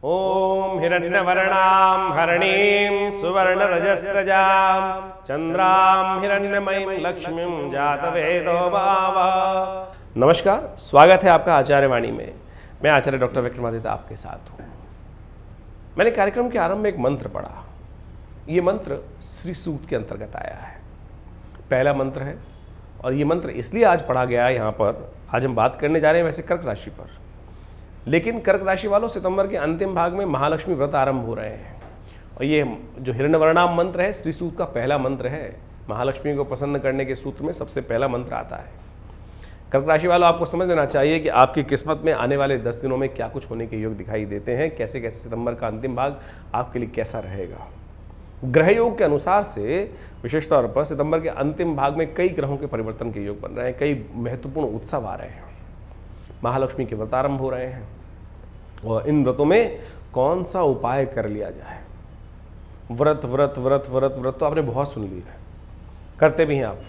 ओम हिरण्यवर्णां हरणीं सुवर्णरजस्रजां चंद्रां हिरण्यमयीं लक्ष्मीं जातवेदो भावः। नमस्कार, स्वागत है आपका आचार्यवाणी में। मैं आचार्य डॉक्टर विक्रमादित्य आपके साथ हूँ। मैंने कार्यक्रम के आरंभ में एक मंत्र पढ़ा। ये मंत्र श्री सूक्त के अंतर्गत आया है, पहला मंत्र है। और ये मंत्र इसलिए आज पढ़ा गया है यहाँ पर। आज हम बात करने जा रहे हैं वैसे कर्क राशि पर, लेकिन कर्क राशि वालों सितंबर के अंतिम भाग में महालक्ष्मी व्रत आरंभ हो रहे हैं। और ये जो हिरण्यवर्णाम मंत्र है श्री सूक्त का पहला मंत्र है। महालक्ष्मी को प्रसन्न करने के सूत्र में सबसे पहला मंत्र आता है। कर्क राशि वालों, आपको समझ लेना चाहिए कि आपकी किस्मत में आने वाले 10 दिनों में क्या कुछ होने के योग दिखाई देते हैं, कैसे कैसे सितंबर का अंतिम भाग आपके लिए कैसा रहेगा। ग्रह योग के अनुसार से विशेष तौर पर सितंबर के अंतिम भाग में कई ग्रहों के परिवर्तन के योग बन रहे हैं, कई महत्वपूर्ण उत्सव आ रहे हैं। महालक्ष्मी के व्रत आरंभ हो रहे हैं और इन व्रतों में कौन सा उपाय कर लिया जाए। व्रत व्रत व्रत व्रत व्रत तो आपने बहुत सुन लिया है, करते भी हैं आप।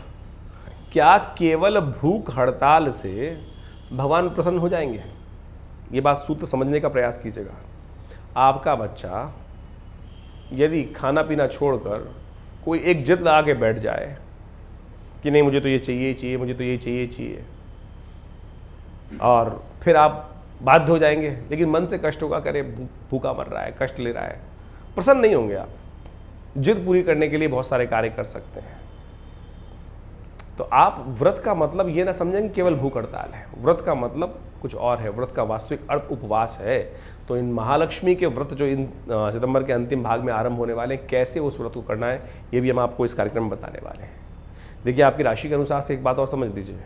क्या केवल भूख हड़ताल से भगवान प्रसन्न हो जाएंगे? ये बात सूत्र समझने का प्रयास कीजिएगा। आपका बच्चा यदि खाना पीना छोड़कर कोई एक जिद लगा के बैठ जाए कि नहीं मुझे तो ये चाहिए चाहिए, मुझे तो ये चाहिए चाहिए, और फिर आप बाध्य हो जाएंगे, लेकिन मन से कष्ट होगा, करे भूखा मर रहा है, कष्ट ले रहा है, प्रसन्न नहीं होंगे आप। जिद पूरी करने के लिए बहुत सारे कार्य कर सकते हैं। तो आप व्रत का मतलब ये ना समझें कि केवल भूख हड़ताल है। व्रत का मतलब कुछ और है। व्रत का वास्तविक अर्थ उपवास है। तो इन महालक्ष्मी के व्रत जो इन सितंबर के अंतिम भाग में आरंभ होने वाले हैं, कैसे उस व्रत को करना है, ये भी हम आपको इस कार्यक्रम में बताने वाले हैं। देखिए, आपकी राशि के अनुसार से एक बात और समझ लीजिए।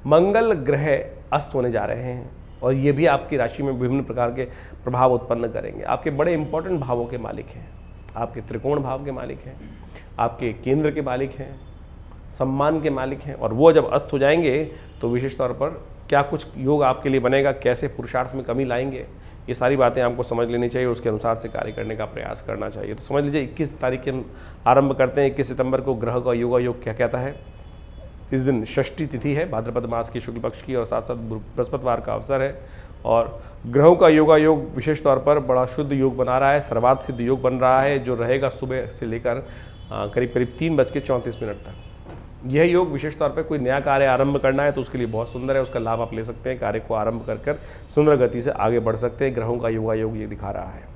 मंगल ग्रह अस्त होने जा रहे हैं और ये भी आपकी राशि में विभिन्न प्रकार के प्रभाव उत्पन्न करेंगे। आपके बड़े इंपॉर्टेंट भावों के मालिक हैं, आपके त्रिकोण भाव के मालिक हैं, आपके केंद्र के मालिक हैं, सम्मान के मालिक हैं। और वो जब अस्त हो जाएंगे तो विशेष तौर पर क्या कुछ योग आपके लिए बनेगा, कैसे पुरुषार्थ में कमी लाएंगे, ये सारी बातें आपको समझ लेनी चाहिए। उसके अनुसार से कार्य करने का प्रयास करना चाहिए। तो समझ लीजिए, 21 तारीख के आरंभ करते हैं। 21 सितंबर को ग्रह का योग क्या कहता है। इस दिन षष्ठी तिथि है भाद्रपद मास की शुक्ल पक्ष की, और साथ साथ बृहस्पतिवार का अवसर है। और ग्रहों का योग विशेष तौर पर बड़ा शुद्ध योग बना रहा है, सर्वार्थ सिद्ध योग बन रहा है, जो रहेगा सुबह से लेकर करीब करीब 3:34 तक। यह योग विशेष तौर पर कोई नया कार्य आरंभ करना है तो उसके लिए बहुत सुंदर है। उसका लाभ आप ले सकते हैं। कार्य को आरंभ कर सुंदर गति से आगे बढ़ सकते हैं। ग्रहों का योग ये दिखा रहा है।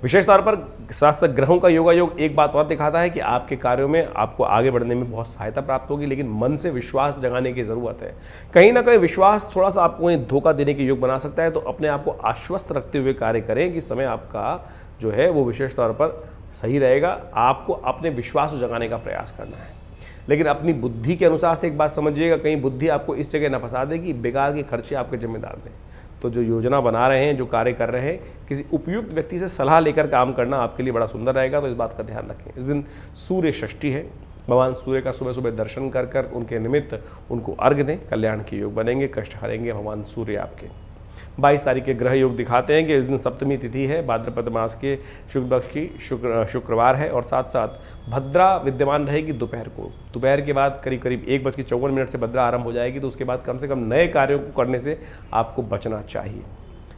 विशेष तौर पर साथ साथ ग्रहों का योग एक बात और दिखाता है कि आपके कार्यों में आपको आगे बढ़ने में बहुत सहायता प्राप्त होगी, लेकिन मन से विश्वास जगाने की ज़रूरत है। कहीं ना कहीं विश्वास थोड़ा सा आपको धोखा देने के योग बना सकता है। तो अपने आप को आश्वस्त रखते हुए कार्य करें कि समय आपका जो है वो विशेष तौर पर सही रहेगा। आपको अपने विश्वास को जगाने का प्रयास करना है, लेकिन अपनी बुद्धि के अनुसार से एक बात समझिएगा, कहीं बुद्धि आपको इस जगह न फंसा दे कि बेकार के खर्चे आपके जिम्मेदार दें। तो जो योजना बना रहे हैं, जो कार्य कर रहे हैं, किसी उपयुक्त व्यक्ति से सलाह लेकर काम करना आपके लिए बड़ा सुंदर रहेगा। तो इस बात का ध्यान रखें। इस दिन सूर्य षष्ठी है। भगवान सूर्य का सुबह सुबह दर्शन कर उनके निमित्त उनको अर्घ्य दें। कल्याण के योग बनेंगे, कष्ट हरेंगे भगवान सूर्य आपके। 22 तारीख के ग्रह योग दिखाते हैं कि इस दिन सप्तमी तिथि है, भाद्रपद मास के शुक्ल पक्ष की शुक्रवार है। और साथ साथ भद्रा विद्यमान रहेगी दोपहर को। दोपहर के बाद करीब करीब 1:54 से भद्रा आरंभ हो जाएगी। तो उसके बाद कम से कम नए कार्यों को करने से आपको बचना चाहिए।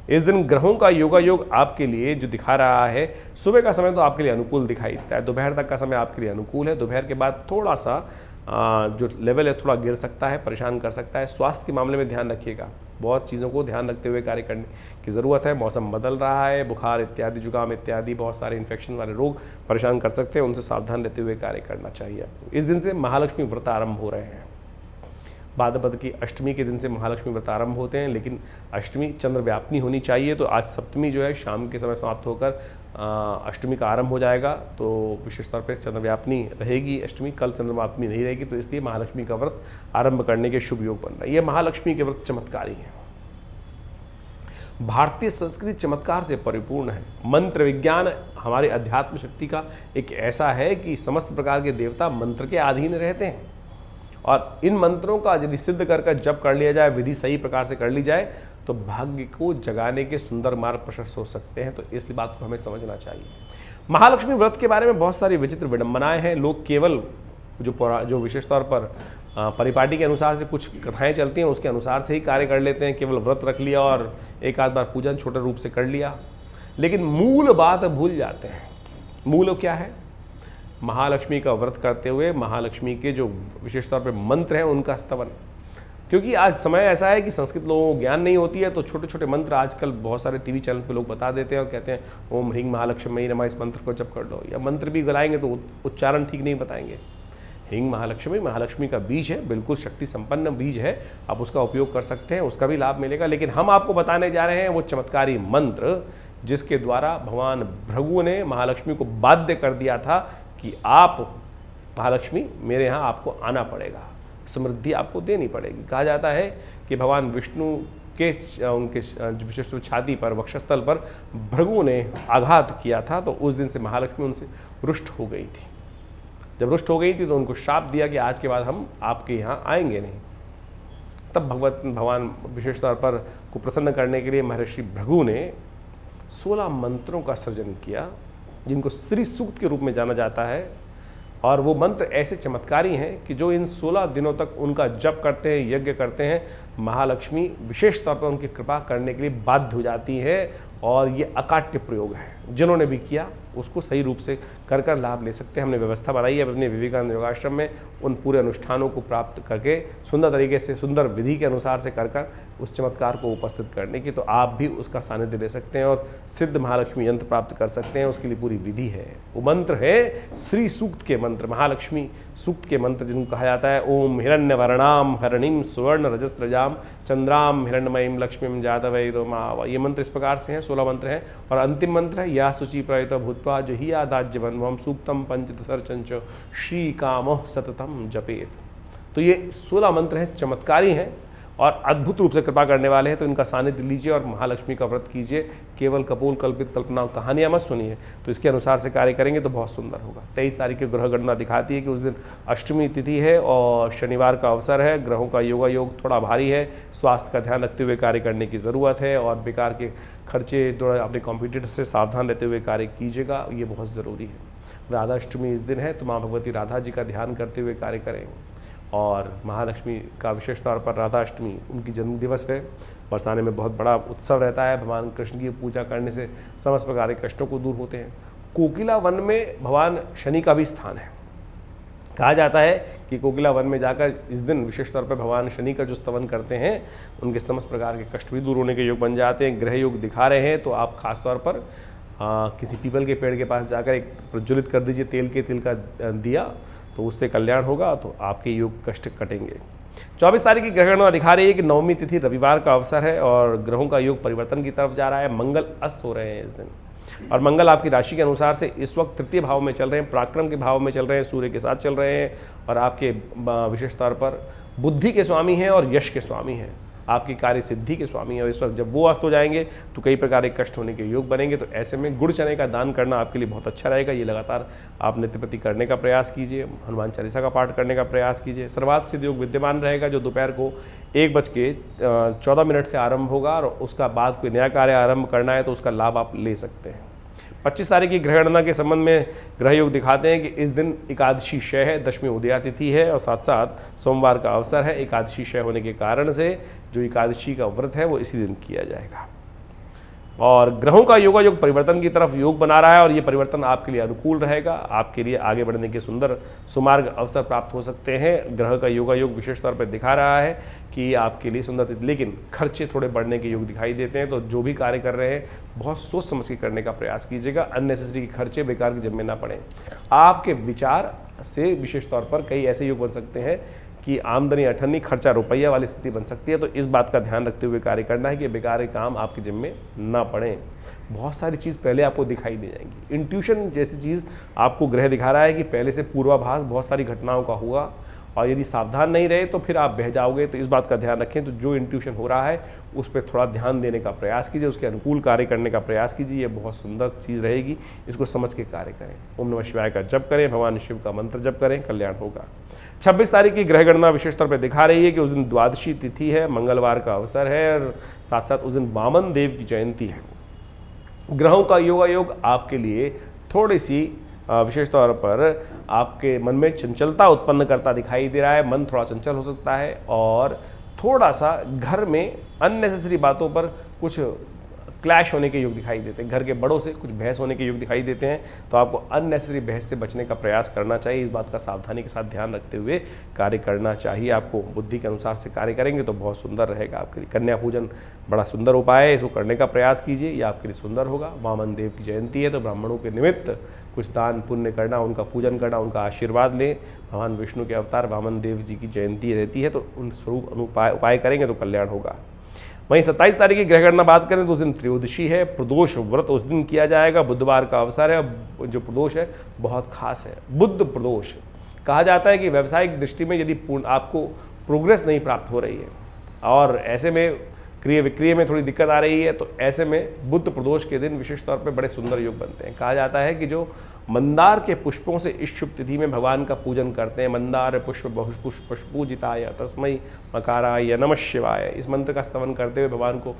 इस दिन ग्रहों का योग आपके लिए जो दिखा रहा है, सुबह का समय तो आपके लिए अनुकूल दिखाई देता है। दोपहर तक का समय आपके लिए अनुकूल है। दोपहर के बाद थोड़ा सा जो लेवल है थोड़ा गिर सकता है, परेशान कर सकता है। स्वास्थ्य के मामले में ध्यान रखिएगा। बहुत चीज़ों को ध्यान रखते हुए कार्य करने की ज़रूरत है। मौसम बदल रहा है, बुखार इत्यादि, जुकाम इत्यादि बहुत सारे इन्फेक्शन वाले रोग परेशान कर सकते हैं। उनसे सावधान रहते हुए कार्य करना चाहिए आपको। इस दिन से महालक्ष्मी व्रत आरंभ हो रहे हैं। भाद्रपद की अष्टमी के दिन से महालक्ष्मी व्रत आरंभ होते हैं, लेकिन अष्टमी चंद्रव्यापनी होनी चाहिए। तो आज सप्तमी जो है शाम के समय समाप्त होकर अष्टमी का आरंभ हो जाएगा। तो विशेष तौर पर चंद्रव्यापनी रहेगी अष्टमी, कल चंद्रव्यापनी नहीं रहेगी। तो इसलिए महालक्ष्मी का व्रत आरंभ करने के शुभ योग बन रहा है। ये महालक्ष्मी के व्रत चमत्कारी हैं। भारतीय संस्कृति चमत्कार से परिपूर्ण है। मंत्र विज्ञान हमारी अध्यात्म शक्ति का एक ऐसा है कि समस्त प्रकार के देवता मंत्र के अधीन रहते हैं। और इन मंत्रों का यदि सिद्ध कर जप कर लिया जाए, विधि सही प्रकार से कर ली जाए, तो भाग्य को जगाने के सुंदर मार्ग प्रशस्त हो सकते हैं। तो इस बात को हमें समझना चाहिए। महालक्ष्मी व्रत के बारे में बहुत सारी विचित्र विडंबनाएं हैं। लोग केवल जो विशेष तौर पर परिपाटी के अनुसार से कुछ कथाएं चलती हैं, उसके अनुसार से ही कार्य कर लेते हैं, केवल व्रत रख लिया और एक आध बार पूजन छोटे रूप से कर लिया, लेकिन मूल बात भूल जाते हैं। मूल क्या है? महालक्ष्मी का व्रत करते हुए महालक्ष्मी के जो विशेष तौर पे मंत्र हैं उनका स्तवन। क्योंकि आज समय ऐसा है कि संस्कृत लोगों को ज्ञान नहीं होती है, तो छोटे छोटे मंत्र आजकल बहुत सारे टीवी चैनल पे लोग बता देते हैं और कहते हैं ओम ह्रीं महालक्ष्मी नमः, इस मंत्र को जप कर लो। या मंत्र भी गलाएंगे तो उच्चारण ठीक नहीं बताएंगे। ह्रीं महालक्ष्मी, महालक्ष्मी का बीज है, बिल्कुल शक्ति संपन्न बीज है, आप उसका उपयोग कर सकते हैं, उसका भी लाभ मिलेगा। लेकिन हम आपको बताने जा रहे हैं वो चमत्कारी मंत्र जिसके द्वारा भगवान भृगु ने महालक्ष्मी को बाध्य कर दिया था कि आप महालक्ष्मी मेरे यहाँ आपको आना पड़ेगा, समृद्धि आपको देनी पड़ेगी। कहा जाता है कि भगवान विष्णु के उनके विशेष छाती पर, वक्षस्थल पर भृगु ने आघात किया था, तो उस दिन से महालक्ष्मी उनसे रुष्ट हो गई थी। जब रुष्ट हो गई थी तो उनको शाप दिया कि आज के बाद हम आपके यहाँ आएंगे नहीं। तब भगवान विशेष तौर पर को प्रसन्न करने के लिए महर्षि भृगु ने 16 मंत्रों का सृजन किया, जिनको श्री सूक्त के रूप में जाना जाता है। और वो मंत्र ऐसे चमत्कारी हैं कि जो इन 16 दिनों तक उनका जप करते हैं, यज्ञ करते हैं, महालक्ष्मी विशेष तौर पर उनकी कृपा करने के लिए बाध्य हो जाती है। और ये अकाट्य प्रयोग है, जिन्होंने भी किया उसको सही रूप से कर लाभ ले सकते हैं। हमने व्यवस्था बनाई है अपने विवेकानंद योगाश्रम में उन पूरे अनुष्ठानों को प्राप्त करके सुंदर तरीके से, सुंदर विधि के अनुसार से कर उस चमत्कार को उपस्थित करने की। तो आप भी उसका सानिध्य ले सकते हैं और सिद्ध महालक्ष्मी यंत्र प्राप्त कर सकते हैं। उसके लिए पूरी विधि है। वो मंत्र है श्री सूक्त के मंत्र, महालक्ष्मी सूक्त के मंत्र, जिनको कहा जाता है ओम हिरण्यवर्णाम हरणिम सुवर्ण रजस्रजाम चंद्राम हिरण्यमयीम लक्ष्मीम जातवै रोमा। ये मंत्र इस प्रकार से हैं, 16 मंत्र हैं। और अंतिम मंत्र है या शुचि प्रयुत भूत्वा जो ही आदाज्य बनवम सूक्तम पंचदशर्चंच श्री कामोह सततम जपेत। तो ये 16 मंत्र हैं, चमत्कारी हैं और अद्भुत रूप से कृपा करने वाले हैं। तो इनका सानिध्य लीजिए और महालक्ष्मी का व्रत कीजिए। केवल कपोल कल्पित कल्पनाओं कहानियाँ मत सुनिए, तो इसके अनुसार से कार्य करेंगे तो बहुत सुंदर होगा। 23 तारीख की ग्रह गणना दिखाती है कि उस दिन अष्टमी तिथि है और शनिवार का अवसर है। ग्रहों का योगायोग थोड़ा भारी है, स्वास्थ्य का ध्यान रखते हुए कार्य करने की ज़रूरत है और बेकार के खर्चे थोड़ा अपने कॉम्पिटिटर्स से सावधान रहते हुए कार्य कीजिएगा, ये बहुत ज़रूरी है। राधा अष्टमी इस दिन है, तो माँ भगवती राधा जी का ध्यान करते हुए कार्य करें। और महालक्ष्मी का विशेष तौर पर राधा अष्टमी उनकी जन्म दिवस है। बरसाने में बहुत बड़ा उत्सव रहता है। भगवान कृष्ण की पूजा करने से समस्त प्रकार के कष्टों को दूर होते हैं। कोकिला वन में भगवान शनि का भी स्थान है। कहा जाता है कि कोकिला वन में जाकर इस दिन विशेष तौर पर भगवान शनि का जो स्तवन करते हैं, उनके समस्त प्रकार के कष्ट भी दूर होने के योग बन जाते हैं। ग्रह योग दिखा रहे हैं, तो आप खास तौर पर किसी पीपल के पेड़ के पास जाकर एक प्रज्वलित कर दीजिए तिल का दिया, तो उससे कल्याण होगा, तो आपके योग कष्ट कटेंगे। 24 तारीख की ग्रह गणना दिखा रही है कि नवमी तिथि रविवार का अवसर है और ग्रहों का योग परिवर्तन की तरफ जा रहा है। मंगल अस्त हो रहे हैं इस दिन और मंगल आपकी राशि के अनुसार से इस वक्त तृतीय भाव में चल रहे हैं, पराक्रम के भाव में चल रहे हैं, सूर्य के साथ चल रहे हैं और आपके विशेष तौर पर बुद्धि के स्वामी हैं और यश के स्वामी हैं, आपकी कार्य सिद्धि के स्वामी है। और इस वक्त जब वो अस्त हो जाएंगे तो कई प्रकार के कष्ट होने के योग बनेंगे। तो ऐसे में गुड़ चने का दान करना आपके लिए बहुत अच्छा रहेगा। ये लगातार आप नित्य प्रति करने का प्रयास कीजिए। हनुमान चालीसा का पाठ करने का प्रयास कीजिए। सर्वार्थ सिद्ध योग विद्यमान रहेगा, जो दोपहर को 1:14 से आरंभ होगा और उसका बाद कोई नया कार्य आरंभ करना है तो उसका लाभ आप ले सकते हैं। 25 तारीख की ग्रह गणना के संबंध में ग्रह योग दिखाते हैं कि इस दिन एकादशी क्षय है, दशमी उदया तिथि है और साथ साथ सोमवार का अवसर है। एकादशी क्षय होने के कारण से जो एकादशी का व्रत है वो इसी दिन किया जाएगा। और ग्रहों का योगायोग परिवर्तन की तरफ योग बना रहा है और ये परिवर्तन आपके लिए अनुकूल रहेगा। आपके लिए आगे बढ़ने के सुंदर सुमार्ग अवसर प्राप्त हो सकते हैं। ग्रह का योगायोग विशेष तौर पर दिखा रहा है कि आपके लिए सुंदर, लेकिन खर्चे थोड़े बढ़ने के योग दिखाई देते हैं। तो जो भी कार्य कर रहे हैं बहुत सोच समझ के करने का प्रयास कीजिएगा। अननेसेसरी खर्चे बेकार के जिम्मे ना पड़े। आपके विचार से विशेष तौर पर कई ऐसे योग बन सकते हैं कि आमदनी अठन्नी, खर्चा रुपया वाली स्थिति बन सकती है। तो इस बात का ध्यान रखते हुए कार्य करना है कि बेकार के काम आपके जिम्मे ना पड़े। बहुत सारी चीज़ पहले आपको दिखाई दे जाएंगी। इंट्यूशन जैसी चीज़ आपको ग्रह दिखा रहा है कि पहले से पूर्वाभास बहुत सारी घटनाओं का होगा और यदि सावधान नहीं रहे तो फिर आप बह जाओगे। तो इस बात का ध्यान रखें। तो जो इंट्यूशन हो रहा है उस पर थोड़ा ध्यान देने का प्रयास कीजिए, उसके अनुकूल कार्य करने का प्रयास कीजिए। ये बहुत सुंदर चीज़ रहेगी, इसको समझ के कार्य करें। ओम नमः शिवाय का जप करें, भगवान शिव का मंत्र जप करें, कल्याण होगा। 26 तारीख की ग्रह गणना विशेष तौर पर दिखा रही है कि उस दिन द्वादशी तिथि है, मंगलवार का अवसर है और साथ साथ उस दिन वामन देव की जयंती है। ग्रहों का योगायोग आपके लिए थोड़ी सी विशेष तौर पर आपके मन में चंचलता उत्पन्न करता दिखाई दे रहा है। मन थोड़ा चंचल हो सकता है और थोड़ा सा घर में अननेसेसरी बातों पर कुछ क्लैश होने के योग दिखाई देते हैं। घर के बड़ों से कुछ बहस होने के योग दिखाई देते हैं, तो आपको अननेसेसरी बहस से बचने का प्रयास करना चाहिए। इस बात का सावधानी के साथ ध्यान रखते हुए कार्य करना चाहिए। आपको बुद्धि के अनुसार से कार्य करेंगे तो बहुत सुंदर रहेगा आपके लिए। कन्या पूजन बड़ा सुंदर उपाय है, इसको करने का प्रयास कीजिए, ये आपके लिए सुंदर होगा। वामन देव की जयंती है तो ब्राह्मणों के निमित्त कुछ दान पुण्य करना, उनका पूजन करना, उनका आशीर्वाद लें। भगवान विष्णु के अवतार वामन देव जी की जयंती रहती है तो उन स्वरूप उपाय करेंगे तो कल्याण होगा। वहीं 27 तारीख की ग्रह गणना बात करें तो उस दिन त्रयोदशी है। प्रदोष व्रत उस दिन किया जाएगा, बुधवार का अवसर है। जो प्रदोष है बहुत खास है, बुध प्रदोष। कहा जाता है कि व्यावसायिक दृष्टि में यदि आपको प्रोग्रेस नहीं प्राप्त हो रही है और ऐसे में क्रय विक्रय में थोड़ी दिक्कत आ रही है, तो ऐसे में बुध प्रदोष के दिन विशेष तौर पर बड़े सुंदर योग बनते हैं। कहा जाता है कि जो मंदार के पुष्पों से इस शुभ तिथि में भगवान का पूजन करते हैं, मंदार पुष्प बहुपुष्प पूजिताय तस्मै मकाराय नमः शिवाय, इस मंत्र का स्तवन करते हुए भगवान को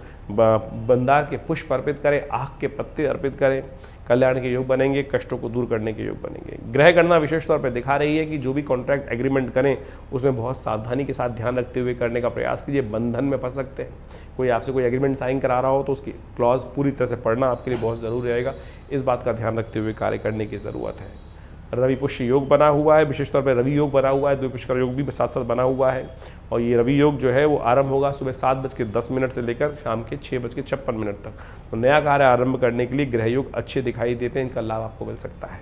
मंदार के पुष्प अर्पित करें, आँख के पत्ते अर्पित करें, कल्याण के योग बनेंगे, कष्टों को दूर करने के योग बनेंगे। ग्रह गणना विशेष तौर पर दिखा रही है कि जो भी कॉन्ट्रैक्ट एग्रीमेंट करें उसमें बहुत सावधानी के साथ ध्यान रखते हुए करने का प्रयास कीजिए। बंधन में फंस सकते हैं। कोई आपसे कोई एग्रीमेंट साइन करा रहा हो तो उसकी क्लॉज पूरी तरह से पढ़ना आपके लिए बहुत ज़रूरी रहेगा। इस बात का ध्यान रखते हुए कार्य करने की ज़रूरत है। रवि पुष्य योग बना हुआ है, विशेष तौर पर रवि योग बना हुआ है, द्विपुष्कर योग भी साथ साथ बना हुआ है। और ये रवि योग जो है वो आरंभ होगा सुबह 7:10 से लेकर शाम के 6:56 तक। तो नया कार्य आरंभ करने के लिए ग्रह योग अच्छे दिखाई देते हैं, इनका लाभ आपको मिल सकता है।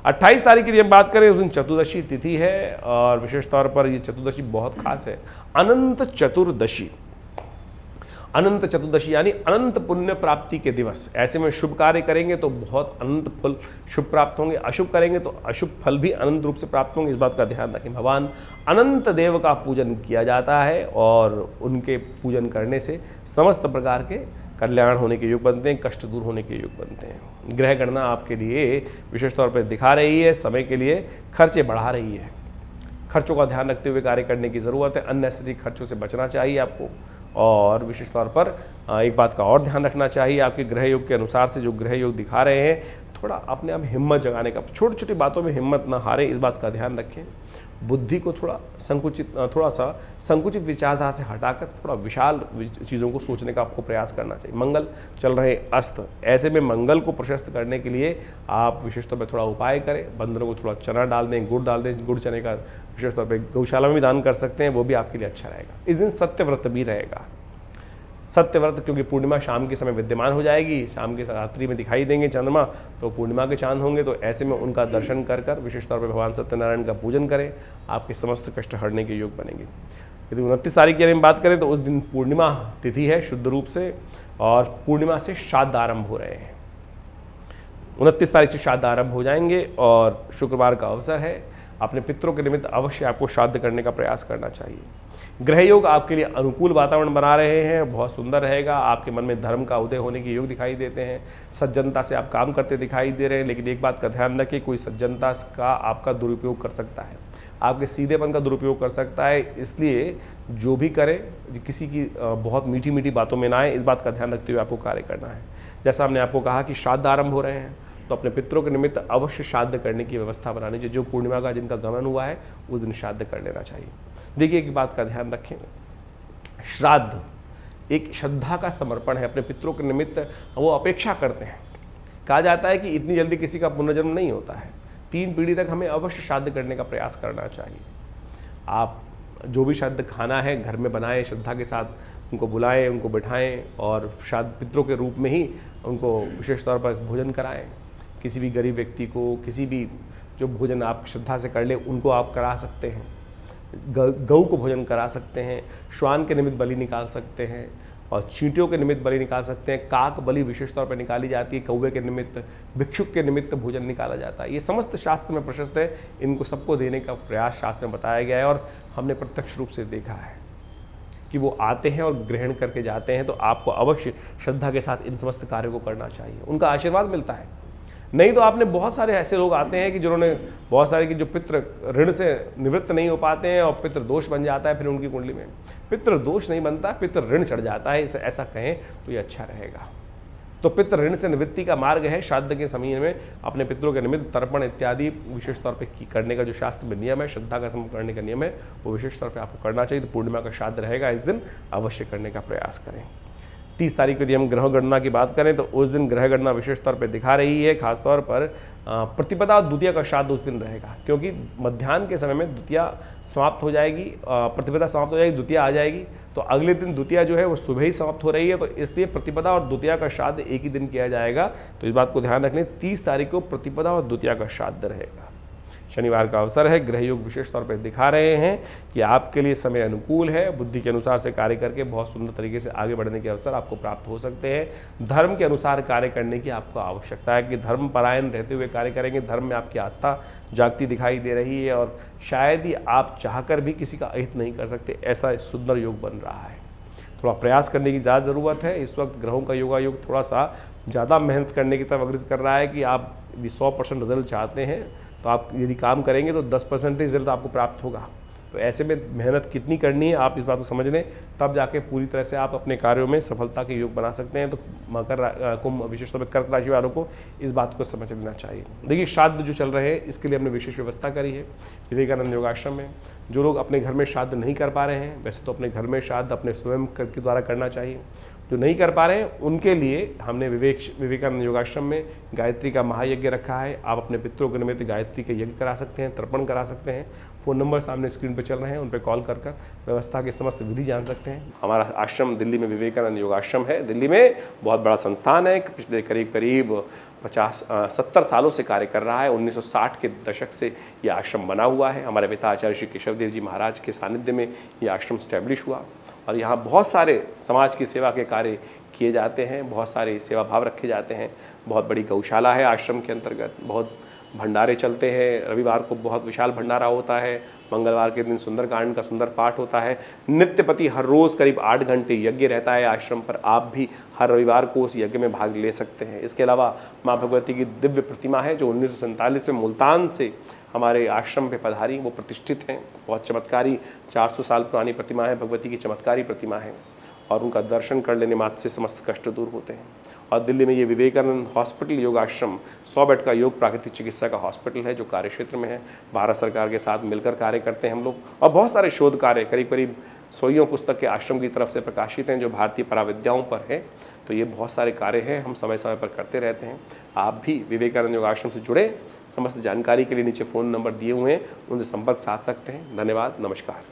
28 तारीख की हम बात करें उस दिन चतुर्दशी तिथि है और विशेष तौर पर ये चतुर्दशी बहुत खास है। अनंत चतुर्दशी, अनंत चतुर्दशी यानी अनंत पुण्य प्राप्ति के दिवस। ऐसे में शुभ कार्य करेंगे तो बहुत अनंत फल शुभ प्राप्त होंगे, अशुभ करेंगे तो अशुभ फल भी अनंत रूप से प्राप्त होंगे। इस बात का ध्यान रखें। भगवान अनंत देव का पूजन किया जाता है और उनके पूजन करने से समस्त प्रकार के कल्याण होने के योग बनते हैं, कष्ट दूर होने के योग बनते हैं। ग्रह गणना आपके लिए विशेष तौर पर दिखा रही है समय के लिए खर्चे बढ़ा रही है। खर्चों का ध्यान रखते हुए कार्य करने की ज़रूरत है। अननेसेसरी खर्चों से बचना चाहिए आपको। और विशेष तौर पर एक बात का और ध्यान रखना चाहिए, आपके ग्रह योग के अनुसार से जो ग्रह योग दिखा रहे हैं, थोड़ा अपने आप हिम्मत जगाने का, छोटी छोटी बातों में हिम्मत ना हारें, इस बात का ध्यान रखें। बुद्धि को थोड़ा सा संकुचित विचारधारा से हटाकर थोड़ा विशाल चीज़ों को सोचने का आपको प्रयास करना चाहिए। मंगल चल रहे अस्त, ऐसे में मंगल को प्रशस्त करने के लिए आप विशेष तौर पर थोड़ा उपाय करें। बंदरों को थोड़ा चना डाल दें, गुड़ डाल दें। गुड़ चने का विशेष तौर पर गौशाला में भी दान कर सकते हैं, वो भी आपके लिए अच्छा रहेगा। इस दिन सत्यव्रत भी रहेगा। सत्यव्रत क्योंकि पूर्णिमा शाम के समय विद्यमान हो जाएगी, शाम के रात्रि में दिखाई देंगे चंद्रमा, तो पूर्णिमा के चांद होंगे, तो ऐसे में उनका दर्शन कर कर विशेष तौर पर भगवान सत्यनारायण का पूजन करें, आपके समस्त कष्ट हरने के योग बनेंगे। यदि 29 तारीख की हम बात करें तो उस दिन पूर्णिमा तिथि है शुद्ध रूप से, और पूर्णिमा से श्राद्ध आरंभ हो रहे हैं। 29 तारीख से श्राद्ध आरंभ हो जाएंगे और शुक्रवार का अवसर है। अपने पितरों के निमित्त अवश्य आपको श्राद्ध करने का प्रयास करना चाहिए। ग्रह योग आपके लिए अनुकूल वातावरण बना रहे हैं, बहुत सुंदर रहेगा। आपके मन में धर्म का उदय होने के योग दिखाई देते हैं। सज्जनता से आप काम करते दिखाई दे रहे हैं, लेकिन एक बात का ध्यान रखें, कोई सज्जनता का आपका दुरुपयोग कर सकता है, आपके सीधेपन का दुरुपयोग कर सकता है। इसलिए जो भी करे किसी की बहुत मीठी मीठी बातों में ना आए, इस बात का ध्यान रखते हुए आपको कार्य करना है। जैसा हमने आपको कहा कि श्राद्ध आरंभ हो रहे हैं, तो अपने पितरों के निमित्त अवश्य श्राद्ध करने की व्यवस्था बनानी चाहिए। जो पूर्णिमा का जिनका गमन हुआ है उस दिन श्राद्ध कर लेना चाहिए। देखिए एक बात का ध्यान रखें, श्राद्ध एक श्रद्धा का समर्पण है। अपने पितरों के निमित्त वो अपेक्षा करते हैं। कहा जाता है कि इतनी जल्दी किसी का पुनर्जन्म नहीं होता है, 3 पीढ़ी तक हमें अवश्य श्राद्ध करने का प्रयास करना चाहिए। आप जो भी श्राद्ध खाना है घर में बनाएं, श्रद्धा के साथ उनको बुलाएं, उनको बिठाएं और श्राद्ध पितरों के रूप में ही उनको विशेष तौर पर भोजन कराएं। किसी भी गरीब व्यक्ति को, किसी भी जो भोजन आप श्रद्धा से कर ले उनको आप करा सकते हैं। गऊ को भोजन करा सकते हैं, श्वान के निमित्त बलि निकाल सकते हैं और चींटियों के निमित्त बलि निकाल सकते हैं। काक बलि विशेष तौर पर निकाली जाती है, कौवे के निमित्त, भिक्षुक के निमित्त भोजन निकाला जाता है। ये समस्त शास्त्र में प्रशस्त है। इनको सबको देने का प्रयास शास्त्र में बताया गया है और हमने प्रत्यक्ष रूप से देखा है कि वो आते हैं और ग्रहण करके जाते हैं। तो आपको अवश्य श्रद्धा के साथ इन समस्त कार्यों को करना चाहिए, उनका आशीर्वाद मिलता है। नहीं तो आपने बहुत सारे ऐसे लोग आते हैं कि जिन्होंने बहुत सारे कि जो पितृ ऋण से निवृत्त नहीं हो पाते हैं और पितृ दोष बन जाता है। फिर उनकी कुंडली में पितृ दोष नहीं बनता, पितृ ऋण चढ़ जाता है, इसे ऐसा कहें तो ये अच्छा रहेगा। तो पितृ ऋण से निवृत्ति का मार्ग है श्राद्ध के समय में अपने पितरों के निमित्त तर्पण इत्यादि विशेष तौर पे करने का जो शास्त्र में नियम है, श्रद्धा का समूह करने का नियम है, वो विशेष तौर पे आपको करना चाहिए। तो पूर्णिमा का श्राद्ध रहेगा, इस दिन अवश्य करने का प्रयास करें। 30 तारीख को यदि हम ग्रह गणना की बात करें तो उस दिन ग्रह गणना विशेष तौर पे दिखा रही है, खासतौर पर प्रतिपदा और द्वितीया का श्राद्ध उस दिन रहेगा, क्योंकि मध्याह्न के समय में द्वितीया समाप्त हो जाएगी, प्रतिपदा समाप्त हो जाएगी, द्वितीया आ जाएगी। तो अगले दिन द्वितीया जो है वो सुबह ही समाप्त हो रही है, तो इसलिए प्रतिपदा और द्वितीया का श्राद्ध एक ही दिन किया जाएगा। तो इस बात को ध्यान रखने 30 तारीख को प्रतिपदा और द्वितीया का श्राद्ध रहेगा। शनिवार का अवसर है, ग्रह योग विशेष तौर पर दिखा रहे हैं कि आपके लिए समय अनुकूल है, बुद्धि के अनुसार से कार्य करके बहुत सुंदर तरीके से आगे बढ़ने के अवसर आपको प्राप्त हो सकते हैं। धर्म के अनुसार कार्य करने की आपको आवश्यकता है कि धर्म परायण रहते हुए कार्य करेंगे, धर्म में आपकी आस्था जागती दिखाई दे रही है और शायद ही आप चाहकर भी किसी का अहित नहीं कर सकते, ऐसा सुंदर योग बन रहा है। थोड़ा प्रयास करने की ज़्यादा ज़रूरत है। इस वक्त ग्रहों का योगा योग थोड़ा सा ज़्यादा मेहनत करने की तरफ अग्रसर कर रहा है कि आप यदि 100% रिजल्ट चाहते हैं तो आप यदि काम करेंगे तो 10% रिजल्ट आपको प्राप्त होगा। तो ऐसे में मेहनत कितनी करनी है आप इस बात को समझ लें, तब जाके पूरी तरह से आप अपने कार्यों में सफलता के योग बना सकते हैं। तो कुंभ विशेष तौर पर कर्क राशि वालों को इस बात को समझ लेना चाहिए। देखिए श्राद्ध जो चल रहे हैं इसके लिए हमने विशेष व्यवस्था करी है विवेकानंद योगाश्रम में। जो लोग अपने घर में श्राद्ध नहीं कर पा रहे हैं, वैसे तो अपने घर में श्राद्ध अपने स्वयं के द्वारा करना चाहिए। जो नहीं कर पा रहे हैं उनके लिए हमने विवेकानंद योगाश्रम में गायत्री का महायज्ञ रखा है। आप अपने पितरों के निमित्त गायत्री के यज्ञ करा सकते हैं, तर्पण करा सकते हैं। फ़ोन नंबर सामने स्क्रीन पर चल रहे हैं, उन पर कॉल कर व्यवस्था के समस्त विधि जान सकते हैं। हमारा आश्रम दिल्ली में विवेकानंद योगाश्रम है। दिल्ली में बहुत बड़ा संस्थान है, पिछले करीब 70 सालों से कार्य कर रहा है। 1960 के दशक से ये आश्रम बना हुआ है। हमारे पिता आचार्य श्री केशवदेव जी महाराज के सानिध्य में ये आश्रम स्टैब्लिश हुआ और यहाँ बहुत सारे समाज की सेवा के कार्य किए जाते हैं, बहुत सारे सेवा भाव रखे जाते हैं। बहुत बड़ी गौशाला है आश्रम के अंतर्गत, बहुत भंडारे चलते हैं। रविवार को बहुत विशाल भंडारा होता है, मंगलवार के दिन सुंदरकांड का सुंदर पाठ होता है। नित्यपति हर रोज़ करीब 8 घंटे यज्ञ रहता है आश्रम पर। आप भी हर रविवार को उस यज्ञ में भाग ले सकते हैं। इसके अलावा माँ भगवती की दिव्य प्रतिमा है जो 1947 में मुल्तान से हमारे आश्रम पे पधारी, वो प्रतिष्ठित हैं। बहुत चमत्कारी 400 साल पुरानी प्रतिमा है, भगवती की चमत्कारी प्रतिमा है और उनका दर्शन कर लेने मात्र से समस्त कष्ट दूर होते हैं। और दिल्ली में ये विवेकानंद हॉस्पिटल योगाश्रम 100 बेड का योग प्राकृतिक चिकित्सा का हॉस्पिटल है जो कार्य क्षेत्र में है। भारत सरकार के साथ मिलकर कार्य करते हैं हम लोग और बहुत सारे शोध कार्य करीब 100 पुस्तक के आश्रम की तरफ से प्रकाशित हैं जो भारतीय पराविद्याओं पर है। तो ये बहुत सारे कार्य हैं, हम समय समय पर करते रहते हैं। आप भी विवेकानंद योगाश्रम से जुड़े, समस्त जानकारी के लिए नीचे फ़ोन नंबर दिए हुए हैं, उनसे संपर्क साध सकते हैं। धन्यवाद, नमस्कार।